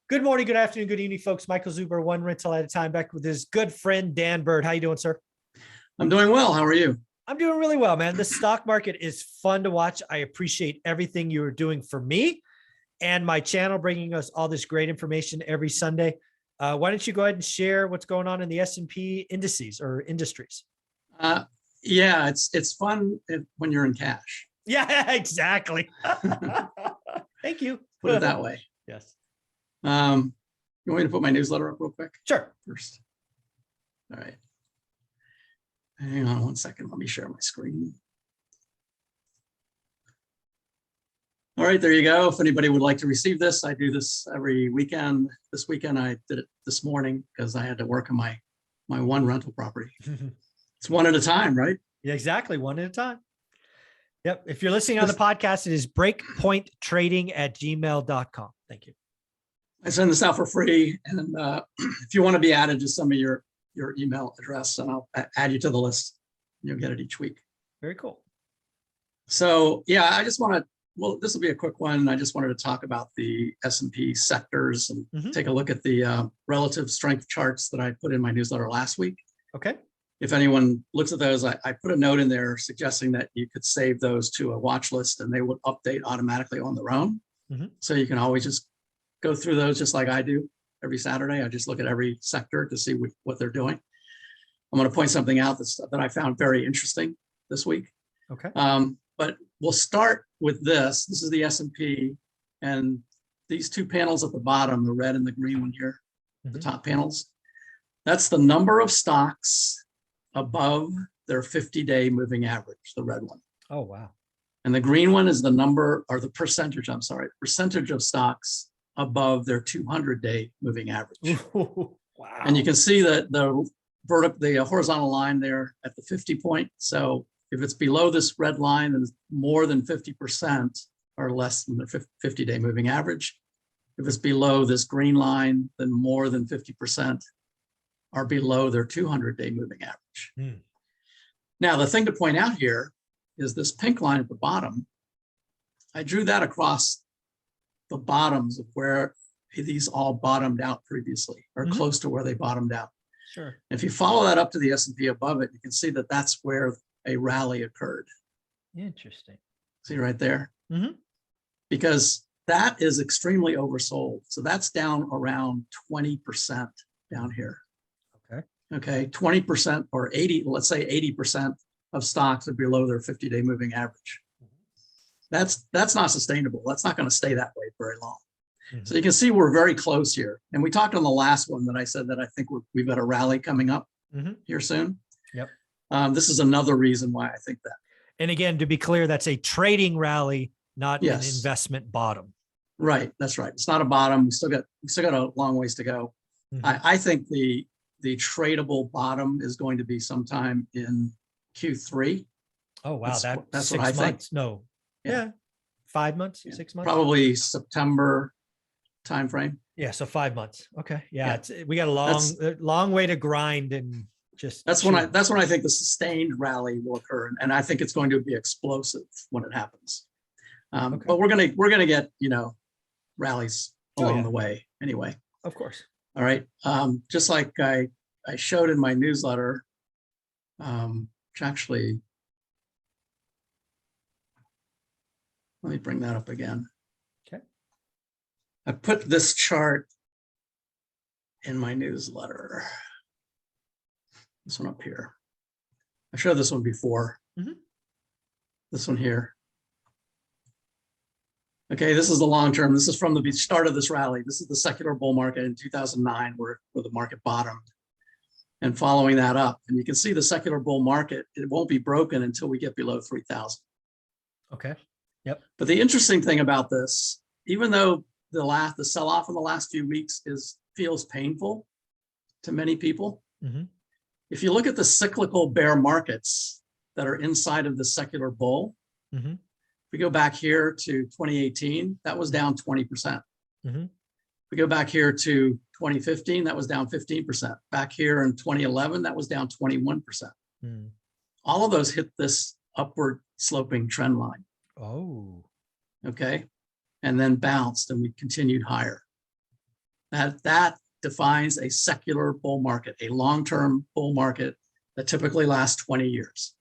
Good morning, good afternoon, good evening, folks. Michael Zuber, one rental at a time, back with his good friend, Dan Bird. How you doing, sir? I'm doing well. How are you? I'm doing really well, man. The stock market is fun to watch. I appreciate everything you are doing for me and my channel, bringing us all this great information every Sunday. Why don't you go ahead and share what's going on in the S&P indices or industries? Yeah, it's fun when you're in cash. Yeah, exactly. Thank you. Put it that way. Yes. You want me to put my newsletter up real quick? Sure. First. All right. Hang on one second. Let me share my screen. All right, there you go. If anybody would like to receive this, I do this every weekend. This weekend I did it this morning because I had to work on my one rental property. It's one at a time, right? Yeah, exactly. One at a time. Yep. If you're listening on the podcast, it is breakpointtrading@gmail.com. Thank you. I send this out for free. And if you want to be added, just send me your email address and I'll add you to the list. You'll get it each week. Very cool. So yeah, I just want to, well, this will be a quick one. I just wanted to talk about the S&P sectors and take a look at the relative strength charts that I put in my newsletter last week. Okay. If anyone looks at those, I put a note in there suggesting that you could save those to a watch list and they would update automatically on their own. So you can always just go through those just like I do every Saturday. I just look at every sector to see what they're doing. I'm going to point something out that I found very interesting this week. Okay. But we'll start with this. This is the S&P, and these two panels at the bottom, the red and the green one here, the top panels, that's the number of stocks above their 50-day moving average, the red one. Oh, wow. And the green one is the number, or the percentage, I'm sorry, percentage of stocks above their 200-day moving average. Wow. And you can see that the horizontal line there at the 50 point. So if it's below this red line, then it's more than 50% or less than the 50-day moving average. If it's below this green line, then more than 50% are below their 200-day moving average. Now, the thing to point out here is this pink line at the bottom. I drew that across the bottoms of where these all bottomed out previously, or close to where they bottomed out. Sure. If you follow that up to the S&P above it, you can see that that's where a rally occurred. Interesting. See right there? Because that is extremely oversold. So that's down around 20% down here. Okay. Okay, 20% or 80, let's say 80% of stocks are below their 50-day moving average. That's not sustainable. That's not going to stay that way very long. So you can see we're very close here. And we talked on the last one that I said that I think we've got a rally coming up here soon. Yep. This is another reason why I think that. And again, to be clear, that's a trading rally, not an investment bottom. Right. That's right. It's not a bottom. We still got a long ways to go. I think the tradable bottom is going to be sometime in Q3. Oh, wow. That's what I think. No. Yeah. 5 months, 6 months. Probably September timeframe. Yeah. So 5 months. Okay. Yeah. We got a long way to grind and just. That's when I think the sustained rally will occur. And I think it's going to be explosive when it happens. But we're going to get, rallies along the way anyway. Of course. All right. Just like I showed in my newsletter, which actually, let me bring that up again. Okay. I put this chart in my newsletter. This one up here. I showed this one before. This one here. Okay, this is the long term. This is from the start of this rally. This is the secular bull market in 2009 where the market bottomed. And following that up, and you can see the secular bull market, it won't be broken until we get below 3,000. Okay. Yep. But the interesting thing about this, even though the sell-off in the last few weeks feels painful to many people, if you look at the cyclical bear markets that are inside of the secular bull, if we go back here to 2018, that was down 20%. If we go back here to 2015, that was down 15%. Back here in 2011, that was down 21%. All of those hit this upward sloping trend line. Oh. Okay. And then bounced and we continued higher. That defines a secular bull market, a long-term bull market that typically lasts 20 years.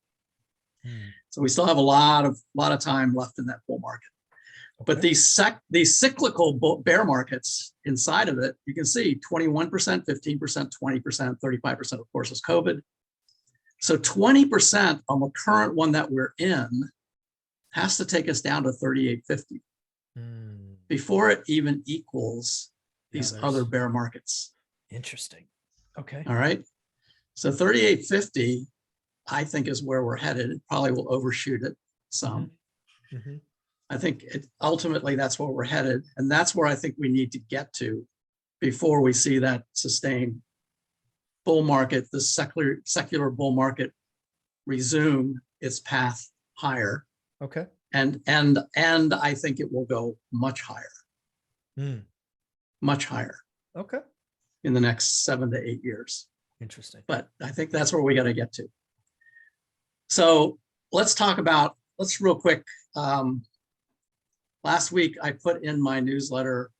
So we still have a lot of time left in that bull market. Okay. But these cyclical bear markets inside of it, you can see 21%, 15%, 20%, 35%, of course, is COVID. So 20% on the current one that we're in has to take us down to 38.50 before it even equals these other bear markets. Interesting. Okay. All right. So 38.50, I think, is where we're headed. It probably will overshoot it some. I think ultimately that's where we're headed. And that's where I think we need to get to before we see that sustained bull market, the secular bull market, resume its path higher. Okay. And I think it will go much higher. Much higher. Okay. In the next 7 to 8 years. Interesting. But I think that's where we got to get to. So let's real quick. Last week, I put in my newsletter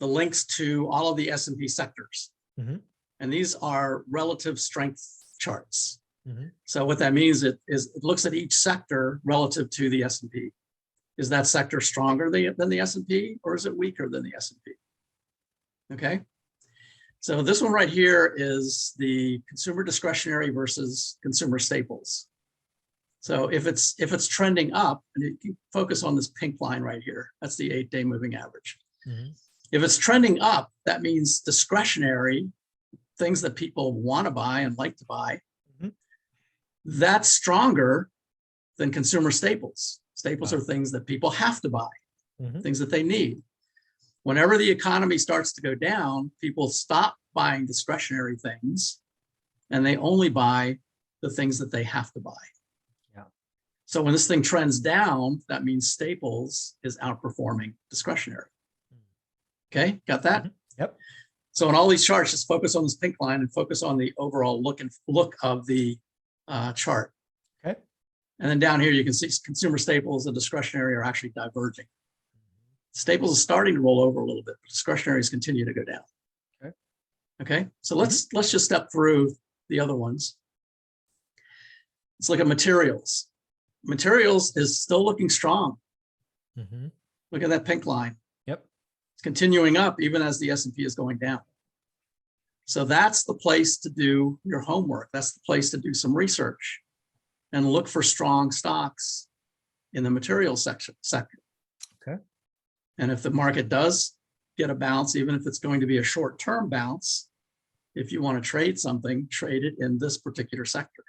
the links to all of the S&P sectors. And these are relative strength charts. So what that means is it looks at each sector relative to the S&P. Is that sector stronger than the S&P, or is it weaker than the S&P? Okay. So this one right here is the consumer discretionary versus consumer staples. So if it's trending up, and you can focus on this pink line right here, that's the 8-day moving average. If it's trending up, that means discretionary, things that people want to buy and like to buy, that's stronger than consumer staples. Staples are things that people have to buy, things that they need. Whenever the economy starts to go down, people stop buying discretionary things and they only buy the things that they have to buy. So when this thing trends down, that means staples is outperforming discretionary. Okay, got that? Yep. So in all these charts, just focus on this pink line and focus on the overall look of the chart. Okay. And then down here, you can see consumer staples and discretionary are actually diverging. Staples is starting to roll over a little bit, but discretionaries continue to go down. Okay. Okay. So let's just step through the other ones. Let's look at materials. Materials is still looking strong. Look at that pink line. Yep. It's continuing up even as the S&P is going down. So that's the place to do your homework. That's the place to do some research and look for strong stocks in the materials sector. Okay. And if the market does get a bounce, even if it's going to be a short-term bounce, if you want to trade something, trade it in this particular sector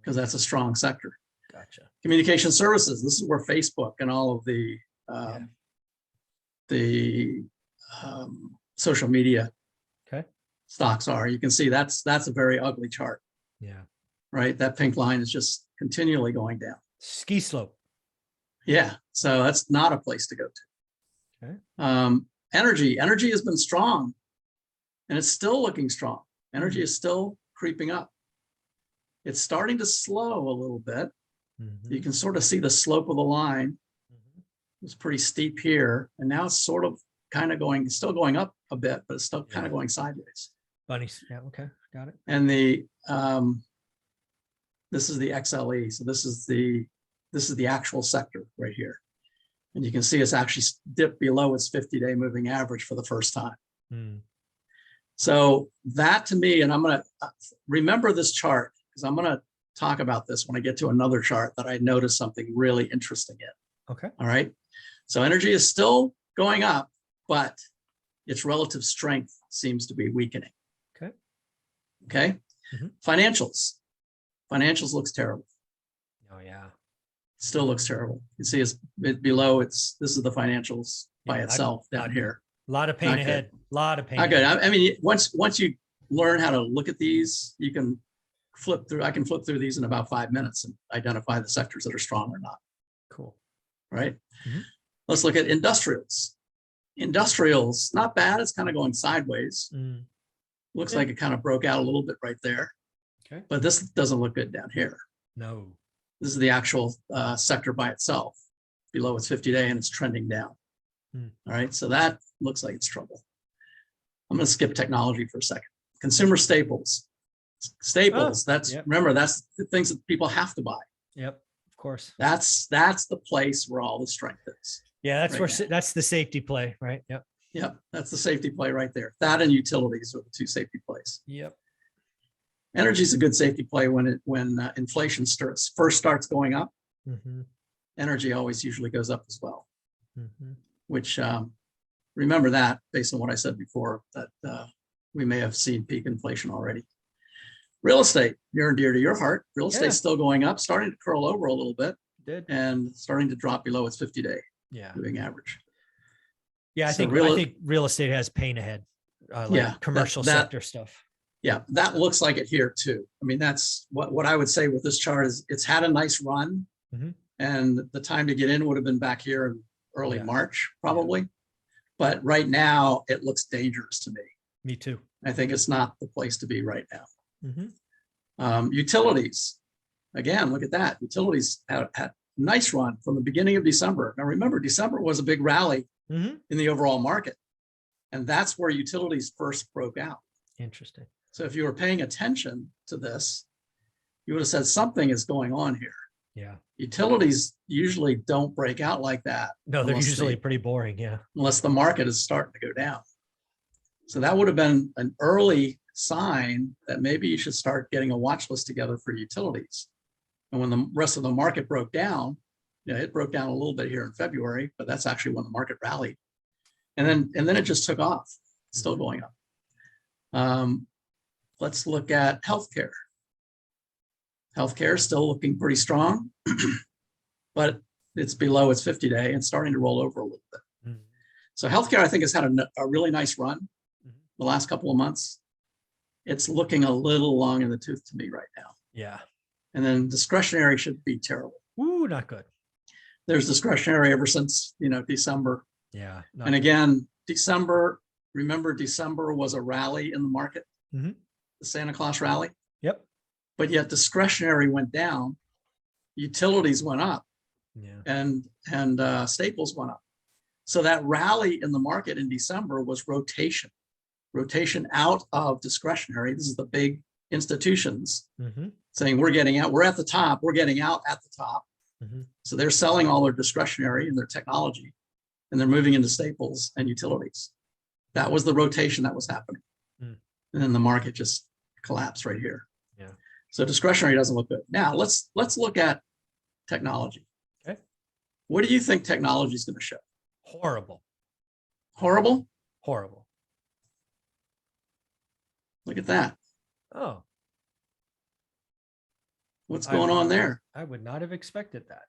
because that's a strong sector. Gotcha. Communication services. This is where Facebook and all of the social media stocks are. You can see that's a very ugly chart. Yeah. Right. That pink line is just continually going down. Ski slope. Yeah. So that's not a place to go to. Okay. Energy has been strong and it's still looking strong. Energy is still creeping up. It's starting to slow a little bit. You can sort of see the slope of the line. It's pretty steep here. And now it's sort of kind of still going up a bit, but it's still kind of going sideways. Bunnies. Yeah. Okay. Got it. And this is the XLE. So this is the actual sector right here. And you can see it's actually dipped below its 50-day moving average for the first time. So that to me, and I'm going to remember this chart because I'm going to talk about this when I get to another chart that I noticed something really interesting in. Okay. All right. So energy is still going up, but its relative strength seems to be weakening. Okay. Okay. Financials Financials looks terrible. Oh yeah. Still looks terrible. You see it's below, this is the financials by Yeah, itself down here. A lot of pain Not ahead. A lot of pain. Not good. ahead. I mean, once you learn how to look at these, you can flip through. I can flip through these in about 5 minutes and identify the sectors that are strong or not. Cool. Right. Mhm. Let's look at industrials. Industrials, not bad. It's kind of going sideways. Looks like it kind of broke out a little bit right there. Okay. But this doesn't look good down here. No. This is the actual sector by itself, below its 50-day, and it's trending down. All right, so that looks like it's trouble. I'm going to skip technology for a second. Consumer staples. Staples, remember, that's the things that people have to buy. Yep, of course. That's the place where all the strength is. Yeah, that's right where that's the safety play, right? Yep. Yep, that's the safety play right there. That and utilities are the two safety plays. Yep. Energy is a good safety play when inflation first starts going up. Mm-hmm. Energy always usually goes up as well. Mm-hmm. Which remember that based on what I said before, that we may have seen peak inflation already. Real estate, near and dear to your heart. Real estate's still going up, starting to curl over a little bit, and starting to drop below its 50-day moving average. Yeah, I think real estate has pain ahead, like commercial sector stuff. Yeah, that looks like it here too. I mean, that's what I would say with this chart is it's had a nice run, and the time to get in would have been back here in early March, probably. But right now, it looks dangerous to me. Me too. I think it's not the place to be right now. Mm-hmm. Utilities, again, look at that. Utilities had a nice run from the beginning of December. Now remember, December was a big rally in the overall market, and that's where utilities first broke out. Interesting. So if you were paying attention to this, you would have said something is going on here. Yeah. Utilities usually don't break out like that. No, they're usually pretty boring. Yeah. Unless the market is starting to go down. So that would have been an early sign that maybe you should start getting a watch list together for utilities. And when the rest of the market broke down, it broke down a little bit here in February, but that's actually when the market rallied. And then it just took off, still going up. Let's look at healthcare. Healthcare is still looking pretty strong, but it's below its 50-day and starting to roll over a little bit. So healthcare, I think, has had a really nice run the last couple of months. It's looking a little long in the tooth to me right now. Yeah. And then discretionary should be terrible. Ooh, not good. There's discretionary ever since, December. Yeah. And again, remember December was a rally in the market, the Santa Claus rally. Yep. But yet discretionary went down, utilities went up, and staples went up. So that rally in the market in December was rotation out of discretionary. This is the big institutions saying we're getting out, we're at the top, we're getting out at the top. So they're selling all their discretionary and their technology, and they're moving into staples and utilities. That was the rotation that was happening. And then the market just collapsed right here. Yeah. So discretionary doesn't look good. Now let's look at technology. Okay. What do you think technology is going to show? Horrible. Horrible? Horrible. Look at that. Oh. What's going on there? I would not have expected that.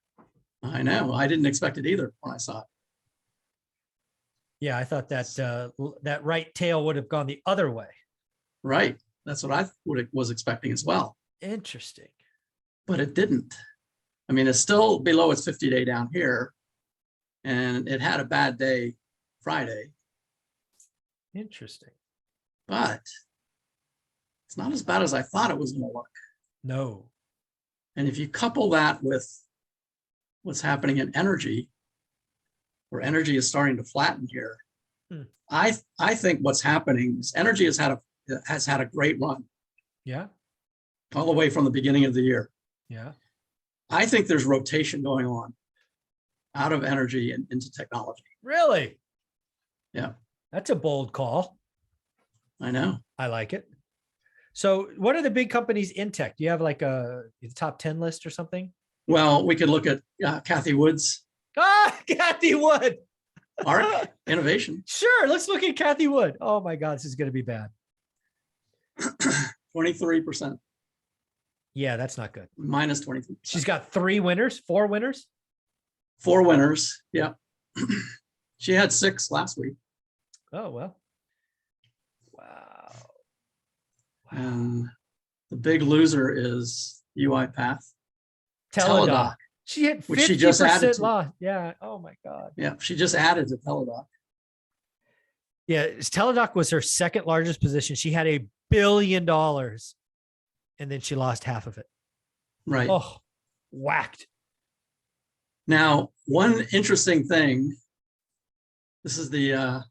I know. I didn't expect it either when I saw it. Yeah, I thought that that right tail would have gone the other way. Right. That's what I was expecting as well. Interesting. But it didn't. I mean, it's still below its 50-day down here, and it had a bad day Friday. Interesting. But it's not as bad as I thought it was going to look. No. And if you couple that with what's happening in energy, where energy is starting to flatten here, I think what's happening is energy has had a great run. Yeah. All the way from the beginning of the year. Yeah. I think there's rotation going on out of energy and into technology. Really? Yeah. That's a bold call. I know. I like it. So what are the big companies in tech? Do you have like a top 10 list or something? Well, we could look at Kathy Wood's. Kathy Wood. ARC Innovation. Sure. Let's look at Kathy Wood. Oh my God, this is going to be bad. 23%. Yeah, that's not good. Minus 23%. She's got 4 winners. 4 winners. Yeah. She had 6 last week. Oh, well. Wow. And the big loser is UiPath. Teladoc. She hit 50% she just added to. loss. Yeah. Oh my God. Yeah. She just added to Teladoc. Yeah. Teladoc was her second largest position. She had $1 billion and then she lost half of it. Right. Oh, whacked. Now, one interesting thing, this is the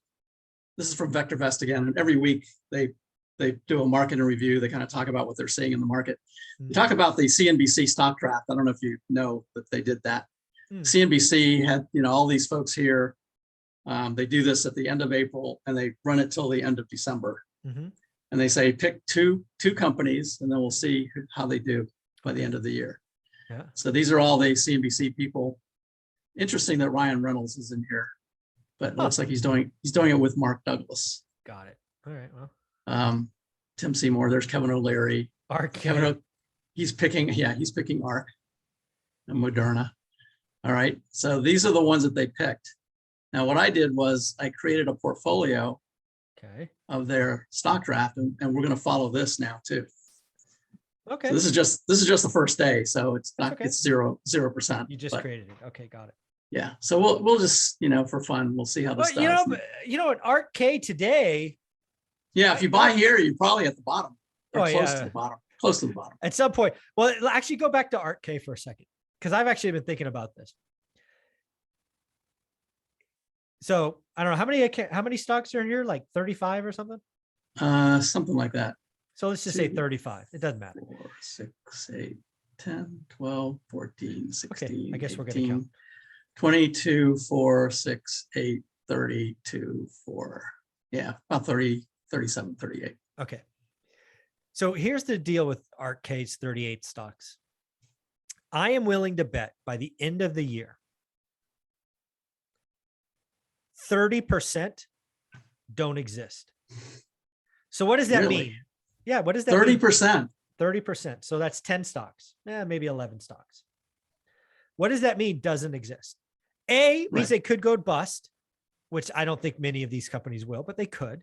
this is from VectorVest again, and every week they do a market review. They kind of talk about what they're seeing in the market. They talk about the CNBC stock draft. I don't know if you know that they did that. CNBC had, all these folks here. They do this at the end of April and they run it till the end of December. And they say, pick two companies and then we'll see how they do by the end of the year. Yeah. So these are all the CNBC people. Interesting that Ryan Reynolds is in here, but it looks like he's doing it with Mark Douglas. Got it. All right. Well, Tim Seymour, there's Kevin O'Leary. Arc. He's picking Arc and Moderna. All right. So these are the ones that they picked. Now, what I did was I created a portfolio of their stock draft, and we're going to follow this now too. Okay. So this is just the first day. So it's not, okay. It's 0%. You just created it. Okay. Got it. Yeah. So we'll just, for fun, we'll see how this does. An Arc K today. Yeah. If you buy here, you're probably at the bottom. Or close to the bottom. Close to the bottom. At some point. Well, actually go back to Arc K for a second, because I've actually been thinking about this. So I don't know how many stocks are in here, like 35 or something? Something like that. So let's just say 35. It doesn't matter. 4, 6, 8, 10, 12, 14, 16. Okay, I guess 18, we're going to count. 22, 4, 6, 8, 32, 4. Yeah, about 30, 37, 38. Okay. So here's the deal with Arc K's 38 stocks. I am willing to bet by the end of the year, 30% don't exist. So what does that mean? Yeah, what does that 30%. mean? 30%. So that's 10 stocks. Maybe 11 stocks. What does that mean? Doesn't exist. Means they could go bust, which I don't think many of these companies will, but they could.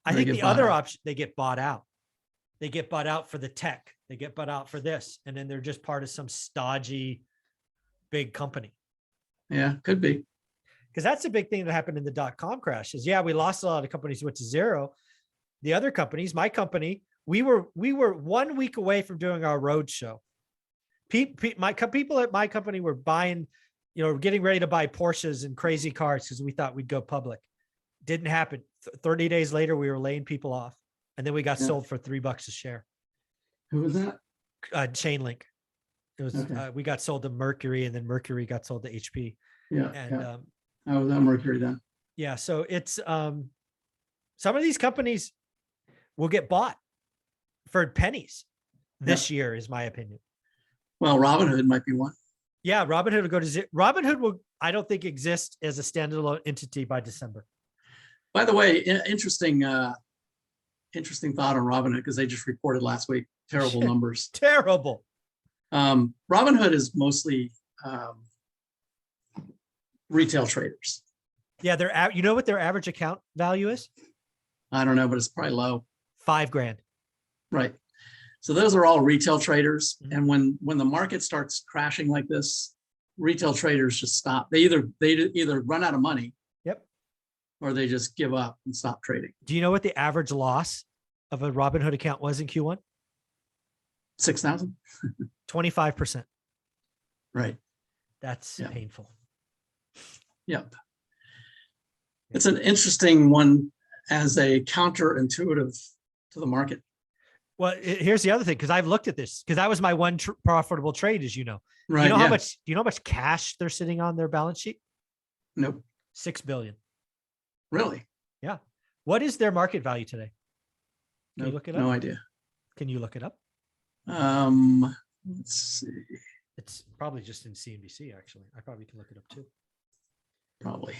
I think the other option, they get bought out. They get bought out for the tech. They get bought out for this. And then they're just part of some stodgy big company. Yeah, could be. Because that's the big thing that happened in the .com crash is, we lost a lot of companies went to zero. The other companies, my company, we were 1 week away from doing our road show. People at my company were buying, getting ready to buy Porsches and crazy cars because we thought we'd go public. Didn't happen. 30 days later, we were laying people off. And then we got sold for $3 a share. Who was that? Chainlink. It was, we got sold to Mercury, and then Mercury got sold to HP. Yeah. And, I was at Mercury then. Yeah. So it's, some of these companies will get bought for pennies this year, is my opinion. Well, Robinhood might be one. Yeah. Robinhood will go to zero. Robinhood will, I don't think, exist as a standalone entity by December. By the way, interesting thought on Robinhood, because they just reported last week terrible numbers. Terrible. Robinhood is mostly retail traders. Yeah, you know what their average account value is? I don't know, but it's probably low. $5,000. Right. So those are all retail traders. And when the market starts crashing like this, retail traders just stop. They either run out of money. Yep. Or they just give up and stop trading. Do you know what the average loss of a Robinhood account was in Q1? 6,000. 25%. Right. That's painful. Yep. It's an interesting one as a counterintuitive to the market. Well, here's the other thing, because I've looked at this, because that was my one profitable trade, as you know. Right. Do you know how much cash they're sitting on their balance sheet? Nope. $6 billion. Really? Yeah. What is their market value today? Can you look it up? No idea. Can you look it up? Let's see. It's probably just in CNBC, actually. I probably can look it up too. Probably.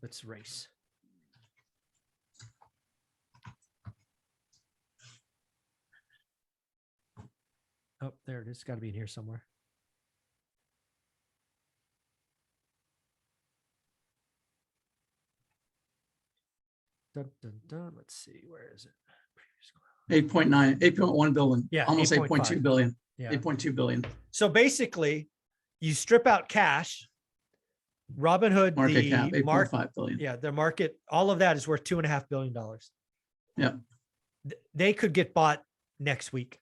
Let's race. Oh, there it is. It's got to be in here somewhere. Dun, dun, dun. Let's see. Where is it? 8.9, 8.1 billion. Yeah. Almost 8.2 billion. Yeah. 8.2 billion. So basically, you strip out cash, Robinhood, Market cap, 8.5 billion. Yeah, their market, all of that is worth $2.5 billion. Yeah. They could get bought next week.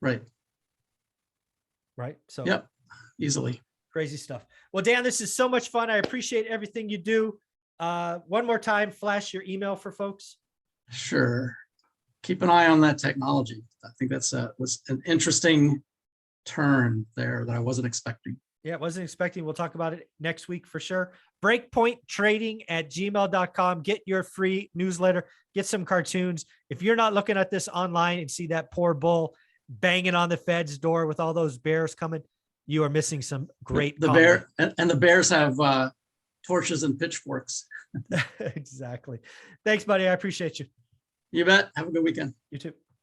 Right. Right. So yep, easily. Crazy stuff. Well, Dan, this is so much fun. I appreciate everything you do. One more time, flash your email for folks. Sure. Keep an eye on that technology. I think that's was an interesting turn there that I wasn't expecting. Yeah, wasn't expecting. We'll talk about it next week for sure. Breakpointtrading@gmail.com. Get your free newsletter. Get some cartoons. If you're not looking at this online and see that poor bull banging on the Fed's door with all those bears coming, you are missing some great The comedy. bear and the bears have torches and pitchforks. Exactly. Thanks, buddy. I appreciate you. You bet. Have a good weekend. You too.